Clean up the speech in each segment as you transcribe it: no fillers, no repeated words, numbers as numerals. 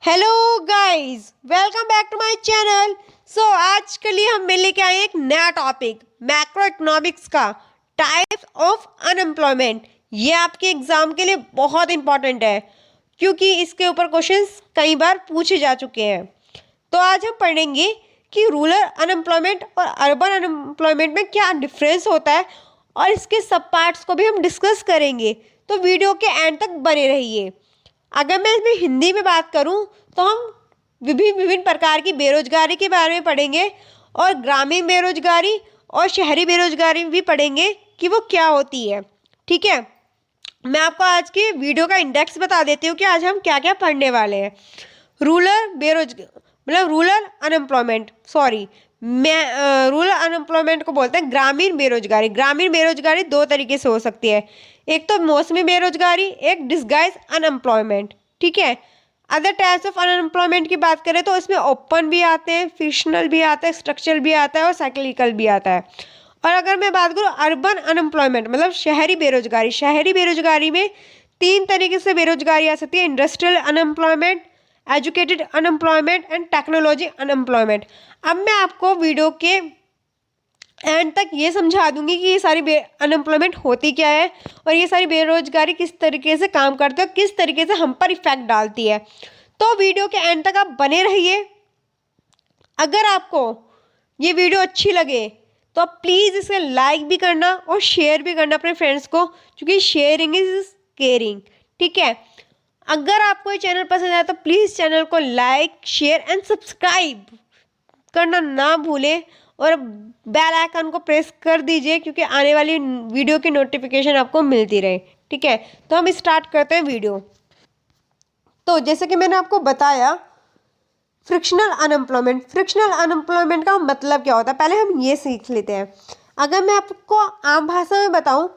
Hello guys, welcome back to my channel. आज के लिए हम लेके आए एक नया टॉपिक मैक्रो इकोनॉमिक्स का, टाइप्स ऑफ अनएम्प्लॉयमेंट। ये आपके एग्जाम के लिए बहुत इंपॉर्टेंट है क्योंकि इसके ऊपर क्वेश्चंस कई बार पूछे जा चुके हैं। तो आज हम पढ़ेंगे कि रूरल अनएम्प्लॉयमेंट और अर्बन अनएम्प्लॉयमेंट में क्या डिफरेंस होता है और इसके सब पार्ट्स को भी हम डिस्कस करेंगे। तो वीडियो के एंड तक बने रहिए। अगर मैं इसमें हिंदी में बात करूं तो हम विभिन्न विभिन्न प्रकार की बेरोजगारी के बारे में पढ़ेंगे और ग्रामीण बेरोजगारी और शहरी बेरोजगारी भी पढ़ेंगे कि वो क्या होती है। ठीक है, मैं आपको आज के वीडियो का इंडेक्स बता देती हूँ कि आज हम क्या क्या पढ़ने वाले हैं। रूरल अनएम्प्लॉयमेंट, सॉरी, मैं रूरल अनएम्प्लॉयमेंट को बोलते हैं ग्रामीण बेरोजगारी। ग्रामीण बेरोजगारी दो तरीके से हो सकती है, एक तो मौसमी बेरोजगारी, एक डिस्गाइज अनएम्प्लॉयमेंट। ठीक है, अदर टाइप्स ऑफ अनएम्प्लॉयमेंट की बात करें तो इसमें ओपन भी आते हैं, फिक्शनल भी आता है, स्ट्रक्चरल भी आता है और साइक्लिकल भी आता है। और अगर मैं बात करूँ अर्बन अनएम्प्लॉयमेंट मतलब शहरी बेरोजगारी, शहरी बेरोजगारी में तीन तरीके से बेरोजगारी आ सकती है: industrial unemployment, educated unemployment and technology unemployment. अब मैं आपको वीडियो के एंड तक ये समझा दूंगी कि ये सारी अनएम्प्लॉयमेंट होती क्या है और ये सारी बेरोजगारी किस तरीके से काम करती है और किस तरीके से हम पर इफेक्ट डालती है। तो वीडियो के एंड तक आप बने रहिए। अगर आपको ये वीडियो अच्छी लगे तो आप प्लीज़ इसे लाइक भी करना और शेयर भी करना अपने फ्रेंड्स को, क्योंकि शेयरिंग इज केयरिंग। ठीक है, अगर आपको ये चैनल पसंद आया तो प्लीज़ चैनल को लाइक, शेयर एंड सब्सक्राइब करना ना भूलें और बेल आइकन को प्रेस कर दीजिए क्योंकि आने वाली वीडियो की नोटिफिकेशन आपको मिलती रहे। ठीक है, तो हम स्टार्ट करते हैं वीडियो। तो जैसे कि मैंने आपको बताया, फ्रिक्शनल अनएम्प्लॉयमेंट, फ्रिक्शनल अनएम्प्लॉयमेंट का मतलब क्या होता है पहले हम ये सीख लेते हैं। अगर मैं आपको आम भाषा में बताऊं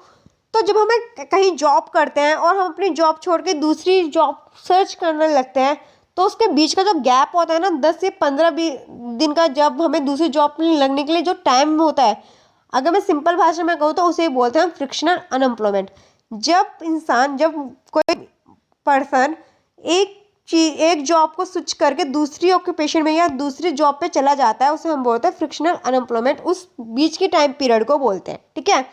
तो जब हमें कहीं जॉब करते हैं और हम अपनी जॉब छोड़ के दूसरी जॉब सर्च करने लगते हैं तो उसके बीच का जो गैप होता है ना, 10 से 15 दिन का, जब हमें दूसरी जॉब लगने के लिए जो टाइम होता है, अगर मैं सिंपल भाषा में कहूँ तो उसे बोलते हैं फ्रिक्शनल अनएम्प्लॉयमेंट। जब कोई पर्सन एक जॉब को स्विच करके दूसरी ऑक्यूपेशन में या दूसरी जॉब पे चला जाता है, उसे हम बोलते हैं फ्रिक्शनल अनएम्प्लॉयमेंट। उस बीच की टाइम पीरियड को बोलते हैं। ठीक है,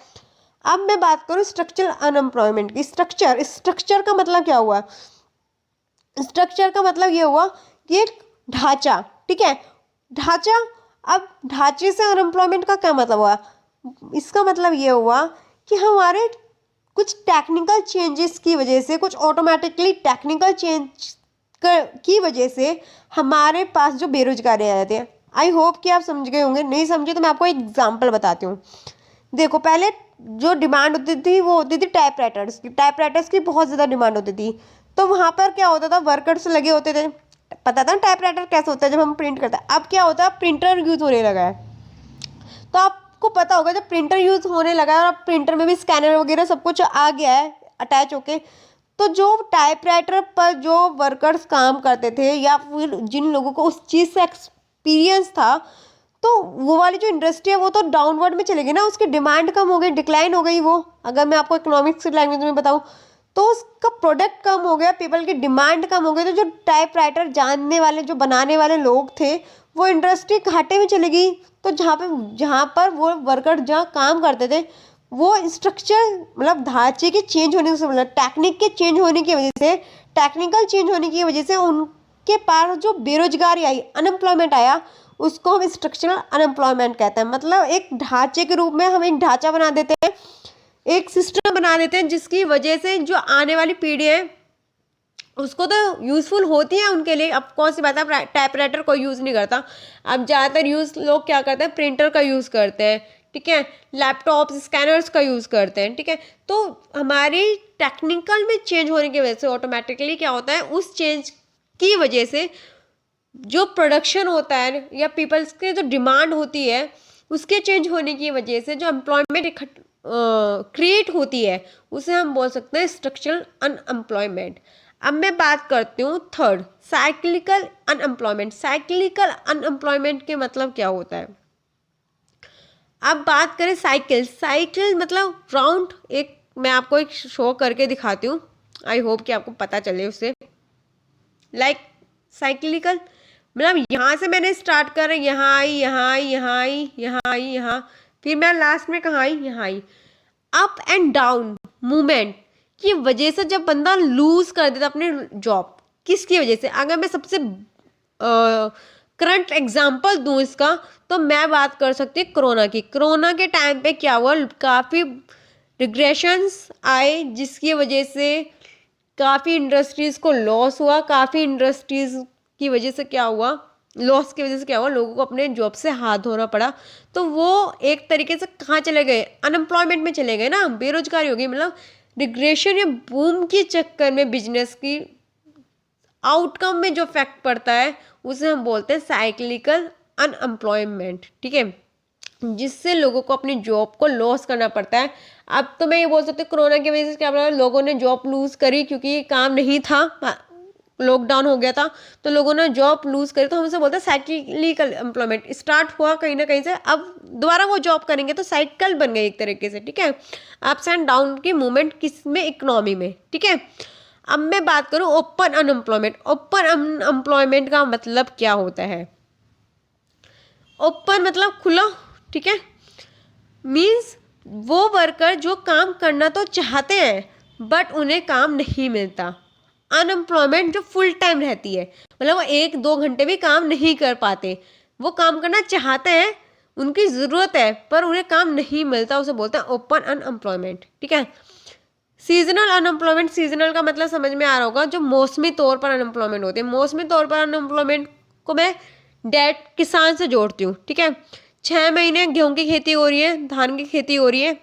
अब मैं बात करूँ स्ट्रक्चरल अनएम्प्लॉयमेंट की। स्ट्रक्चर का मतलब क्या हुआ? स्ट्रक्चर का मतलब ये हुआ कि एक ढांचा। ठीक है, ढांचा। अब ढांचे से अनएम्प्लॉयमेंट का क्या मतलब हुआ? इसका मतलब ये हुआ कि हमारे कुछ टेक्निकल चेंजेस की वजह से, कुछ ऑटोमेटिकली टेक्निकल चेंज की वजह से हमारे पास जो बेरोजगारी आ जाती है। आई होप कि आप समझ गए होंगे, नहीं समझे तो मैं आपको एक एग्जाम्पल बताती हूँ। देखो, पहले जो डिमांड होती थी वो होती थी टाइपराइटर्स की। टाइपराइटर्स की बहुत ज़्यादा डिमांड होती थी, तो वहाँ पर क्या होता था, वर्कर्स लगे होते थे। पता था टाइपराइटर कैसे होता है जब हम प्रिंट करते हैं। अब क्या होता है, प्रिंटर यूज होने लगा है। तो आपको पता होगा जब प्रिंटर यूज होने लगा है और अब प्रिंटर में भी स्कैनर वगैरह सब कुछ आ गया है अटैच होके, तो जो टाइपराइटर पर जो वर्कर्स काम करते थे या फिर जिन लोगों को उस चीज़ से एक्सपीरियंस था, तो वो वाली जो इंडस्ट्री है वो तो डाउनवर्ड में चलेगी ना, उसकी डिमांड कम हो गई, डिक्लाइन हो गई वो। अगर मैं आपको इकोनॉमिक्स की लैंग्वेज में बताऊँ तो उसका प्रोडक्ट कम हो गया, पीपल की डिमांड कम हो गई, तो जो टाइपराइटर जानने वाले, जो बनाने वाले लोग थे, वो इंडस्ट्री घाटे में चली गई। तो जहाँ पर वो वर्कर जहाँ काम करते थे, वो स्ट्रक्चर मतलब ढांचे के चेंज होने से, मतलब टेक्निक के चेंज होने की वजह से, टेक्निकल चेंज होने की वजह से उनके पास जो बेरोजगारी आई, अनएम्प्लॉयमेंट आया, उसको हम स्ट्रक्चरल अनएम्प्लॉयमेंट कहते हैं। मतलब एक ढांचे के रूप में हम एक ढांचा बना देते हैं, एक सिस्टम बना देते हैं जिसकी वजह से जो आने वाली पीढ़ी है उसको तो यूज़फुल होती है उनके लिए। अब कौन सी बात है, टाइपराइटर कोई यूज़ नहीं करता। अब ज़्यादातर यूज़ लोग क्या करते हैं, प्रिंटर का यूज़ करते हैं। ठीक है, लैपटॉप, स्कैनर्स का यूज़ करते हैं। ठीक है, तो हमारी टेक्निकल में चेंज होने की वजह से ऑटोमेटिकली क्या होता है, उस चेंज की वजह से जो प्रोडक्शन होता है या पीपल्स के जो डिमांड होती है, उसके चेंज होने की वजह से जो एम्प्लॉयमेंट क्रिएट होती है, उसे हम बोल सकते हैं स्ट्रक्चरल अनएम्प्लॉयमेंट। अब मैं बात करती हूँ third, cyclical unemployment. Cyclical unemployment के मतलब क्या होता है? अब बात करें साइकिल मतलब राउंड। एक मैं आपको एक शो करके दिखाती हूँ, आई होप कि आपको पता चले उससे। लाइक साइक्लिकल मतलब यहाँ से मैंने स्टार्ट कर यहाँ आई, यहाँ आई, यहाँ आई, यहाँ आई, यहाँ, फिर मैं लास्ट में कहाँ आई, यहाँ आई। अप एंड डाउन मूवमेंट की वजह से जब बंदा लूज कर देता अपने जॉब, किसकी वजह से? अगर मैं सबसे करंट एग्जांपल दूं इसका, तो मैं बात कर सकती हूँ कोरोना की। कोरोना के टाइम पे क्या हुआ, काफ़ी रिग्रेशंस आए, जिसकी वजह से काफ़ी इंडस्ट्रीज़ को लॉस हुआ। काफ़ी इंडस्ट्रीज़ की वजह से क्या हुआ, लॉस की वजह से क्या हुआ, लोगों को अपने जॉब से हाथ धोना पड़ा। तो वो एक तरीके से कहाँ चले गए, अनएम्प्लॉयमेंट में चले गए ना, बेरोजगारी हो गई। मतलब रिग्रेशन या बूम के चक्कर में बिजनेस की आउटकम में जो इफेक्ट पड़ता है उसे हम बोलते हैं साइक्लिकल अनएम्प्लॉयमेंट, ठीक है, जिससे लोगों को अपनी जॉब को लॉस करना पड़ता है। अब तो मैं ये बोल सकती हूँ कोरोना की वजह से क्या बोला, लोगों ने जॉब लूज करी क्योंकि काम नहीं था, लॉकडाउन हो गया था, तो लोगों ने जॉब लूज करी। तो हम उसे बोलते हैं साइक्लिकल एम्प्लॉयमेंट। स्टार्ट हुआ कहीं ना कहीं से, अब दोबारा वो जॉब करेंगे तो साइकिल बन गई एक तरीके से, ठीक है, अप्स एंड डाउन की मूवमेंट किस में, इकोनॉमी में, ठीक है। अब मैं बात करूं ओपन अनएम्प्लॉयमेंट। ओपन अनएम्प्लॉयमेंट का मतलब क्या होता है? ओपन मतलब खुला, ठीक है, मीन्स वो वर्कर जो काम करना तो चाहते हैं बट उन्हें काम नहीं मिलता। अनएम्प्लॉयमेंट जो फुल टाइम रहती है, मतलब वो 1-2 घंटे भी काम नहीं कर पाते, वो काम करना चाहते हैं, उनकी ज़रूरत है पर उन्हें काम नहीं मिलता, उसे बोलते हैं ओपन अनएम्प्लॉयमेंट, ठीक है। सीजनल अनएम्प्लॉयमेंट, सीजनल का मतलब समझ में आ रहा होगा, जो मौसमी तौर पर अनएम्प्लॉयमेंट होते हैं। मौसमी तौर पर अनएम्प्लॉयमेंट को मैं डेट किसान से जोड़ती हूँ, ठीक है। 6 महीने गेहूं की खेती हो रही है, धान की खेती हो रही है,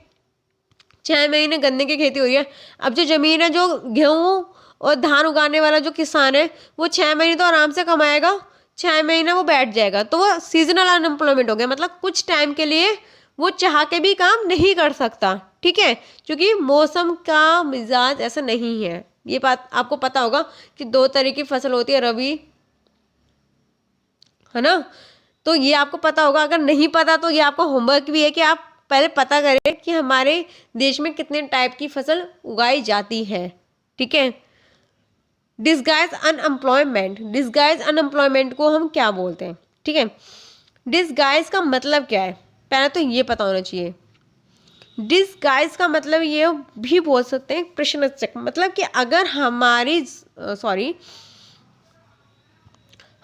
6 महीने गन्ने की खेती हो रही है। अब जो ज़मीन है, जो गेहूं और धान उगाने वाला जो किसान है, वो 6 महीने तो आराम से कमाएगा, 6 महीने वो बैठ जाएगा, तो वो सीजनल अनएम्प्लॉयमेंट हो गया। मतलब कुछ टाइम के लिए वो चाह के भी काम नहीं कर सकता, ठीक है, क्योंकि मौसम का मिजाज ऐसा नहीं है। ये बात आपको पता होगा कि 2 तरह की फसल होती है, रबी, है ना, तो ये आपको पता होगा। अगर नहीं पता तो ये आपको होमवर्क भी है कि आप पहले पता करें कि हमारे देश में कितने टाइप की फसल उगाई जाती है, ठीक है। डिसगाइज अनएम्प्लॉयमेंट, डिसगाइज अनएम्प्लॉयमेंट को हम क्या बोलते हैं, ठीक है। डिसगाइज का मतलब क्या है, पहले तो ये पता होना चाहिए। डिसगाइज का मतलब ये भी बोल सकते हैं प्रश्नवाचक, मतलब कि अगर हमारी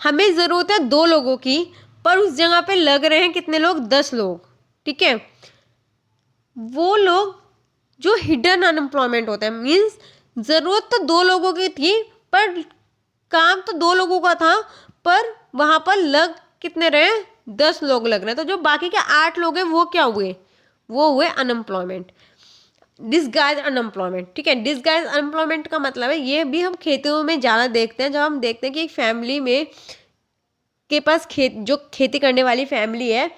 हमें ज़रूरत है 2 लोगों की, पर उस जगह पे लग रहे हैं कितने लोग, 10 लोग, ठीक है। वो लोग जो हिडन अनएम्प्लॉयमेंट होता है, मीन्स ज़रूरत तो 2 लोगों की थी पर काम तो 2 लोगों का था, पर वहाँ पर लग कितने रहे, 10 लोग लग रहे हैं, तो जो बाकी के 8 लोग हैं वो क्या हुए, वो हुए अनएम्प्लॉयमेंट, डिसगाइज अनएम्प्लॉयमेंट, ठीक है। डिसगाइज अनएम्प्लॉयमेंट का मतलब है, ये भी हम खेतों में ज़्यादा देखते हैं, जब हम देखते हैं कि एक फैमिली में के पास जो खेती करने वाली फैमिली है,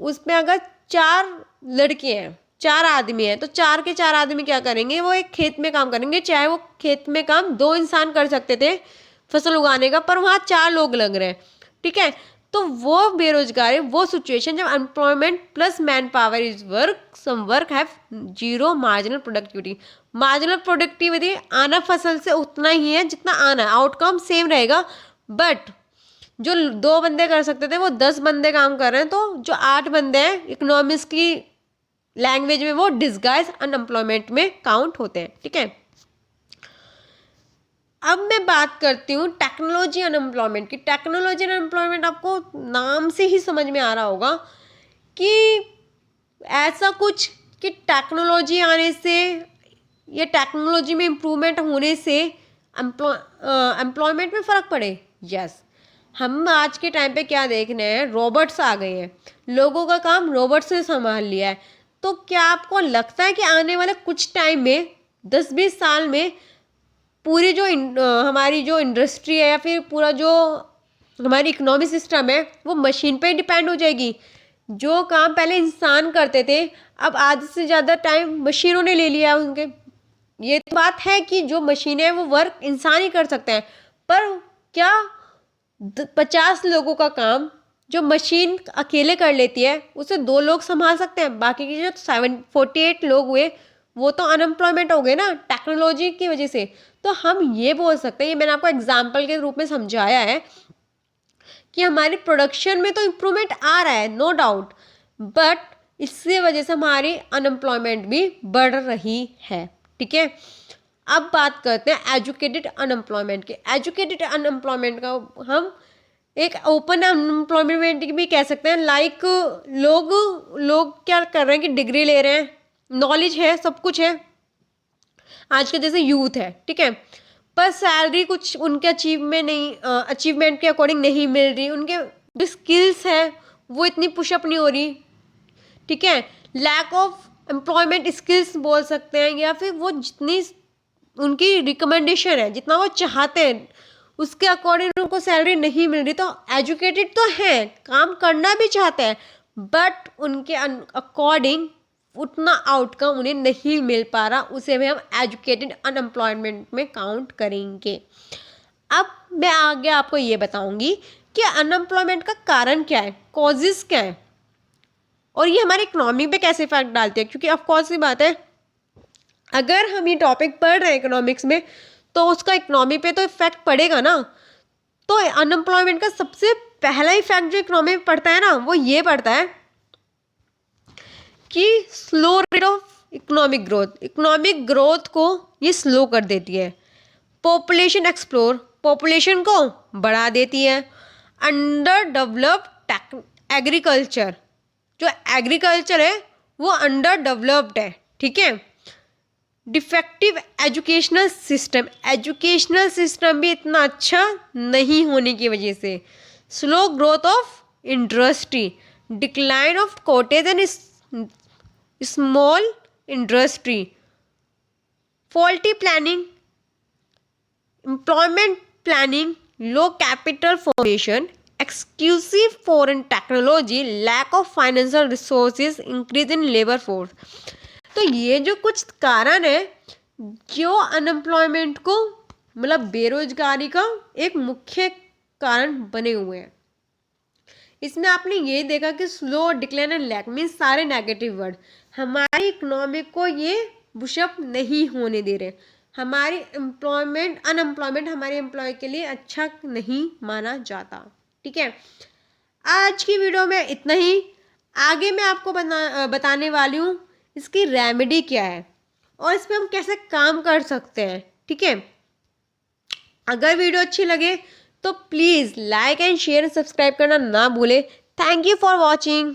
उसमें अगर 4 लड़के हैं, 4 आदमी हैं, तो 4 के 4 आदमी क्या करेंगे, वो एक खेत में काम करेंगे। चाहे वो खेत में काम 2 इंसान कर सकते थे फसल उगाने का, पर वहाँ 4 लोग लग रहे हैं, ठीक है। तो वो बेरोजगारी, वो सिचुएशन जब employment plus man power is work, some work have zero marginal productivity. Marginal productivity आना फसल से उतना ही है जितना आना है, आउटकम सेम रहेगा, बट जो 2 बंदे कर सकते थे वो 10 बंदे काम कर रहे हैं, तो जो 8 बंदे हैं इकोनॉमिक्स की लैंग्वेज में वो डिसगाइज अनएम्प्लॉयमेंट में काउंट होते हैं, ठीक है। अब मैं बात करती हूँ टेक्नोलॉजी अनएम्प्लॉयमेंट की। टेक्नोलॉजी अनएम्प्लॉयमेंट आपको नाम से ही समझ में आ रहा होगा कि ऐसा कुछ कि टेक्नोलॉजी आने से या टेक्नोलॉजी में इम्प्रूवमेंट होने से एम्प्लॉयमेंट में फ़र्क पड़े। यस, हम आज के टाइम पे क्या देख रहे हैं, रोबोट्स आ गए हैं, लोगों का काम रोबोट्स ने संभाल लिया है। तो क्या आपको लगता है कि आने वाले कुछ टाइम में 10-20 साल में पूरी जो हमारी जो इंडस्ट्री है या फिर पूरा जो हमारी इकोनॉमी सिस्टम है वो मशीन पे डिपेंड हो जाएगी? जो काम पहले इंसान करते थे, अब आधे से ज़्यादा टाइम मशीनों ने ले लिया है उनके। ये तो बात है कि जो मशीनें हैं वो वर्क इंसान ही कर सकते हैं, पर क्या 50 लोगों का काम जो मशीन अकेले कर लेती है उसे 2 लोग संभाल सकते हैं? बाकी के जो 48 लोग हुए वो तो अनएम्प्लॉयमेंट हो गए ना टेक्नोलॉजी की वजह से। तो हम ये बोल सकते हैं, ये मैंने आपको एग्जाम्पल के रूप में समझाया है कि हमारी प्रोडक्शन में तो इम्प्रूवमेंट आ रहा है, नो डाउट, बट इससे वजह से हमारी अनएम्प्लॉयमेंट भी बढ़ रही है। ठीक है, अब बात करते हैं एजुकेटेड अनएम्प्लॉयमेंट के। एजुकेटेड अनएम्प्लॉयमेंट का हम एक ओपन अनएम्प्लॉयमेंट भी कह सकते हैं। लाइक लोग क्या कर रहे हैं कि डिग्री ले रहे हैं, नॉलेज है, सब कुछ है, आज के जैसे यूथ है, ठीक है, पर सैलरी कुछ उनके अचीवमेंट के अकॉर्डिंग नहीं मिल रही, उनके जो स्किल्स है वो इतनी पुशअप नहीं हो रही। ठीक है, लैक ऑफ एम्प्लॉयमेंट स्किल्स बोल सकते हैं, या फिर वो जितनी उनकी रिकमेंडेशन है, जितना वो चाहते हैं उसके अकॉर्डिंग उनको सैलरी नहीं मिल रही। तो एजुकेटेड तो हैं, काम करना भी चाहते हैं, बट उनके अकॉर्डिंग उतना आउटकम उन्हें नहीं मिल पा रहा, उसे भी हम एजुकेटेड अनएम्प्लॉयमेंट में काउंट करेंगे। अब मैं आगे आपको ये बताऊंगी कि अनएम्प्लॉयमेंट का कारण क्या है, कॉजेस क्या है, और ये हमारी इकोनॉमी पे कैसे इफेक्ट डालते हैं। क्योंकि ऑफकोर्स सी बात है, अगर हम ये टॉपिक पढ़ रहे हैं इकोनॉमिक्स में, तो उसका इकोनॉमी पे तो इफेक्ट पड़ेगा ना। तो अनएम्प्लॉयमेंट का सबसे पहला इफेक्ट जो इकोनॉमी पे पड़ता है ना, वो ये पड़ता है कि slow rate of economic growth को ये स्लो कर देती है। पॉपुलेशन को बढ़ा देती है। अंडर डेवलप्ड एग्रीकल्चर, जो एग्रीकल्चर है वो अंडर डेवलप्ड है। ठीक है, डिफेक्टिव एजुकेशनल सिस्टम भी इतना अच्छा नहीं होने की वजह से, slow growth of industry, decline of cottage and small industry, faulty planning, employment planning, low capital formation, exclusive foreign technology, lack of financial resources, increase in labour force. तो ये जो कुछ कारण है जो अनएम्प्लॉयमेंट को, मतलब बेरोजगारी का एक मुख्य कारण बने हुए हैं। इसमें आपने ये देखा कि slow, decline and lack means सारे नेगेटिव वर्ड हमारी इकोनॉमी को ये पुशअप नहीं होने दे रहे। हमारी अनएम्प्लॉयमेंट हमारे एम्प्लॉय के लिए अच्छा नहीं माना जाता। ठीक है, आज की वीडियो में इतना ही। आगे मैं आपको बताने वाली हूँ इसकी रेमेडी क्या है और इस पर हम कैसे काम कर सकते हैं। ठीक है, अगर वीडियो अच्छी लगे तो please like and share and subscribe करना ना भूलें। Thank you for watching.